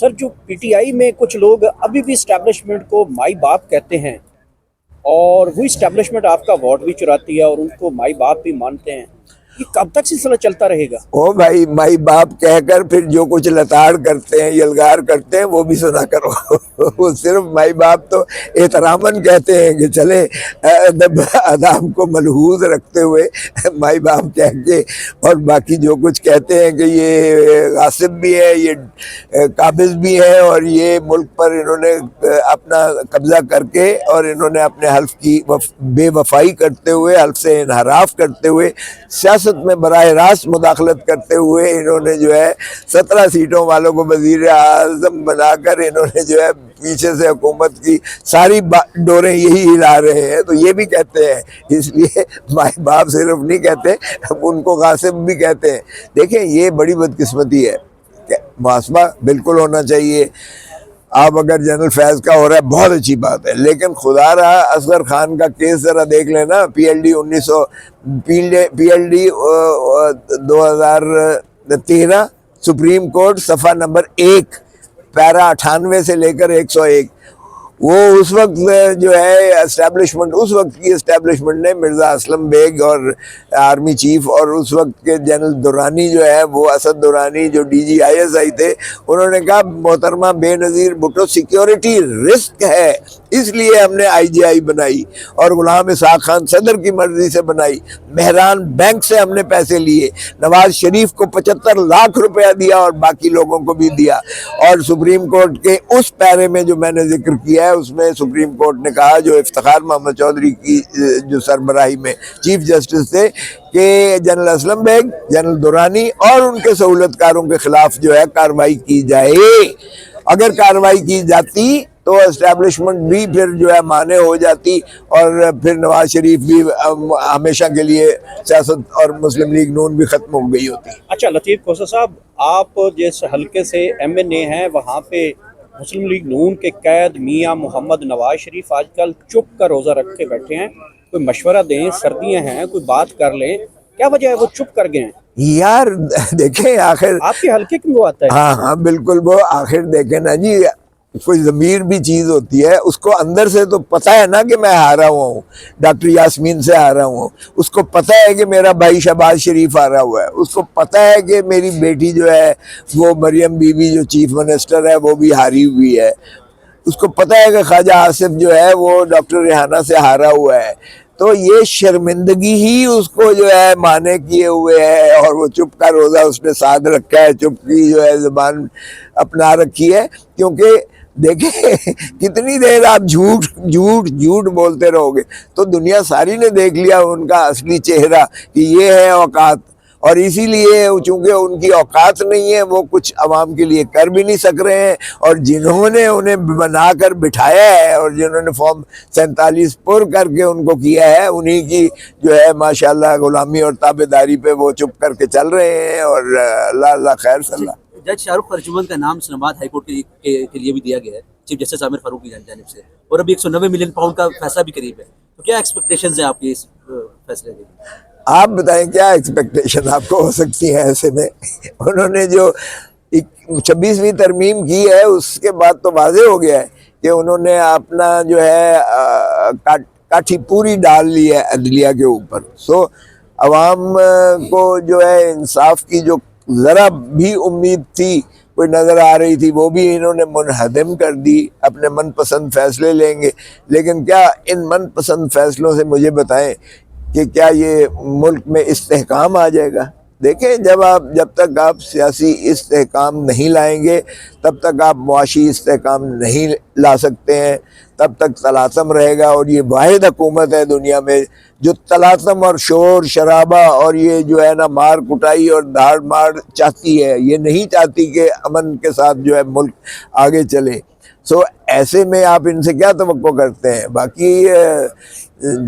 سر جو P T I میں کچھ لوگ ابھی بھی اسٹیبلشمنٹ کو مائی باپ کہتے ہیں اور وہی اسٹیبلشمنٹ آپ کا وارڈ بھی چراتی ہے اور ان کو مائی باپ بھی مانتے ہیں، یہ کب تک سلسلہ چلتا رہے گا؟ او بھائی، مائی باپ کہہ کر پھر جو کچھ لتاڑ کرتے ہیں، یلغار کرتے ہیں، وہ بھی سنا کرو وہ صرف مائی باپ تو احتراماً کہتے ہیں کہ چلے ادب آداب کو ملحوظ رکھتے ہوئے مائی باپ کہہ کے، اور باقی جو کچھ کہتے ہیں کہ یہ غاصب بھی ہے، یہ قابض بھی ہے، اور یہ ملک پر انہوں نے اپنا قبضہ کر کے اور انہوں نے اپنے حلف کی بے وفائی کرتے ہوئے، حلف سے انحراف کرتے ہوئے، سیاست میں براہ راست مداخلت کرتے ہوئے انہوں نے جو ہے 17 سیٹوں والوں کو وزیر اعظم بنا کر انہوں نے جو ہے پیچھے سے حکومت کی ساری ڈوریں یہی ہلا رہے ہیں، تو یہ بھی کہتے ہیں۔ اس لیے مائی باپ صرف نہیں کہتے، ان کو غاصب بھی کہتے ہیں۔ دیکھیں یہ بڑی بدقسمتی ہے، محاسبہ بالکل ہونا چاہیے۔ آپ اگر جنرل فیض کا ہو رہا ہے بہت اچھی بات ہے، لیکن خدا رہا اصغر خان کا کیس ذرا دیکھ لینا، P L D 2013 supreme court صفحہ نمبر 1 پیرا 98 سے لے کر 101۔ وہ اس وقت جو ہے اسٹیبلشمنٹ، اس وقت کی اسٹیبلشمنٹ نے مرزا اسلم بیگ اور آرمی چیف اور اس وقت کے جنرل دورانی جو ہے، وہ اسد دورانی جو D G I S I تھے، انہوں نے کہا محترمہ بے نظیر بھٹو سیکیورٹی رسک ہے، اس لیے ہم نے آئی جی آئی بنائی، اور غلام اسحاق خان صدر کی مرضی سے بنائی، مہران بینک سے ہم نے پیسے لیے، نواز شریف کو 75 لاکھ روپیہ دیا اور باقی لوگوں کو بھی دیا۔ اور سپریم کورٹ کے اس پیرے میں جو میں نے ذکر کیا ہے، اس میں سپریم کورٹ نے کہا، جو افتخار محمد چودھری کی جو سربراہی میں چیف جسٹس تھے، کہ جنرل اسلم بیگ، جنرل دورانی اور ان کے سہولت کاروں کے خلاف جو ہے کارروائی کی جائے۔ اگر کارروائی کی جاتی تو اسٹیبلشمنٹ بھی پھر جو ہے مانے ہو جاتی، اور پھر نواز شریف بھی ہمیشہ کے لیے سیاست اور مسلم لیگ نون بھی ختم ہو گئی ہوتی۔ اچھا لطیف کوسہ صاحب، آپ جس حلقے سے ایم این اے ہیں، وہاں پہ مسلم لیگ نون کے قید میاں محمد نواز شریف آج کل چپ کا روزہ رکھ کے بیٹھے ہیں، کوئی مشورہ دیں، سردیاں ہیں، کوئی بات کر لیں، کیا وجہ ہے وہ چپ کر گئے ہیں؟ یار دیکھیں آخر، آپ کے حلقے کی وہ آتا ہے؟ ہاں ہاں بالکل، وہ آخر دیکھیں نا جی، کوئی ضمیر بھی چیز ہوتی ہے، اس کو اندر سے تو پتہ ہے نا کہ میں ہارا ہوا ہوں، ڈاکٹر یاسمین سے ہارا ہوں، اس کو پتہ ہے کہ میرا بھائی شہباز شریف ہارا ہوا ہے، اس کو پتہ ہے کہ میری بیٹی جو ہے وہ مریم بی بی جو چیف منسٹر ہے وہ بھی ہاری ہوئی ہے، اس کو پتہ ہے کہ خواجہ آصف جو ہے وہ ڈاکٹر ریحانہ سے ہارا ہوا ہے۔ تو یہ شرمندگی ہی اس کو جو ہے مانے کیے ہوئے ہے، اور وہ چپ کا روزہ اس نے ساتھ رکھا ہے، چپ کی جو ہے زبان اپنا رکھی ہے، کیونکہ دیکھیں کتنی دیر آپ جھوٹ جھوٹ جھوٹ بولتے رہو گے، تو دنیا ساری نے دیکھ لیا ان کا اصلی چہرہ کہ یہ ہے اوقات، اور اسی لیے چونکہ ان کی اوقات نہیں ہے، وہ کچھ عوام کے لیے کر بھی نہیں سک رہے ہیں، اور جنہوں نے انہیں بنا کر بٹھایا ہے اور جنہوں نے فارم 47 پر کر کے ان کو کیا ہے، انہی کی جو ہے ماشاءاللہ غلامی اور تابعداری پہ وہ چپ کر کے چل رہے ہیں، اور اللہ اللہ خیر صلی اللہ۔ جج شاہ رخ ارجمند کا نام اسلام آباد ہائی کورٹ کے لیے بھی دیا گیا ہے چیف جسٹس عامر فاروق کی جانب سے، اور ابھی 190 ملین پاؤنڈ کا فیصلہ بھی قریب ہے، تو کیا ایکسپیکٹیشنز ہیں آپ کی اس فیصلے کے؟ آپ بتائیں کیا ایکسپیکٹیشن آپ کو ہو سکتی ہے ایسے میں؟ انہوں نے جو 26ویں ترمیم کی ہے، اس کے بعد تو واضح ہو گیا ہے کہ انہوں نے اپنا جو ہے کاٹھی پوری ڈال لی ہے عدلیہ کے اوپر۔ سو عوام کو جو ہے انصاف کی جو ذرا بھی امید تھی، کوئی نظر آ رہی تھی، وہ بھی انہوں نے منہدم کر دی، اپنے من پسند فیصلے لیں گے۔ لیکن کیا ان من پسند فیصلوں سے مجھے بتائیں کہ کیا یہ ملک میں استحکام آ جائے گا؟ دیکھیں جب تک آپ سیاسی استحکام نہیں لائیں گے، تب تک آپ معاشی استحکام نہیں لا سکتے ہیں، تب تک طلاسم رہے گا، اور یہ واحد حکومت ہے دنیا میں جو طلاسم اور شور شرابہ اور یہ جو ہے نا مار کٹائی اور دھاڑ مار چاہتی ہے، یہ نہیں چاہتی کہ امن کے ساتھ جو ہے ملک آگے چلے۔ سو ایسے میں آپ ان سے کیا توقع کرتے ہیں؟ باقی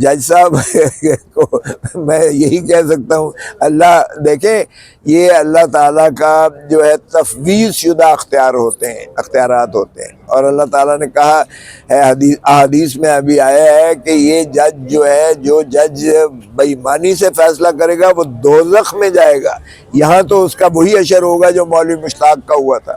جج صاحب کو میں یہی کہہ سکتا ہوں، اللہ دیکھیں، یہ اللہ تعالیٰ کا جو ہے تفویض شدہ اختیارات ہوتے ہیں، اور اللہ تعالیٰ نے کہا ہے احادیث میں ابھی آیا ہے کہ یہ جج جو جج بے ایمانی سے فیصلہ کرے گا وہ دوزخ میں جائے گا، یہاں تو اس کا وہی اشر ہوگا جو مولوی مشتاق کا ہوا تھا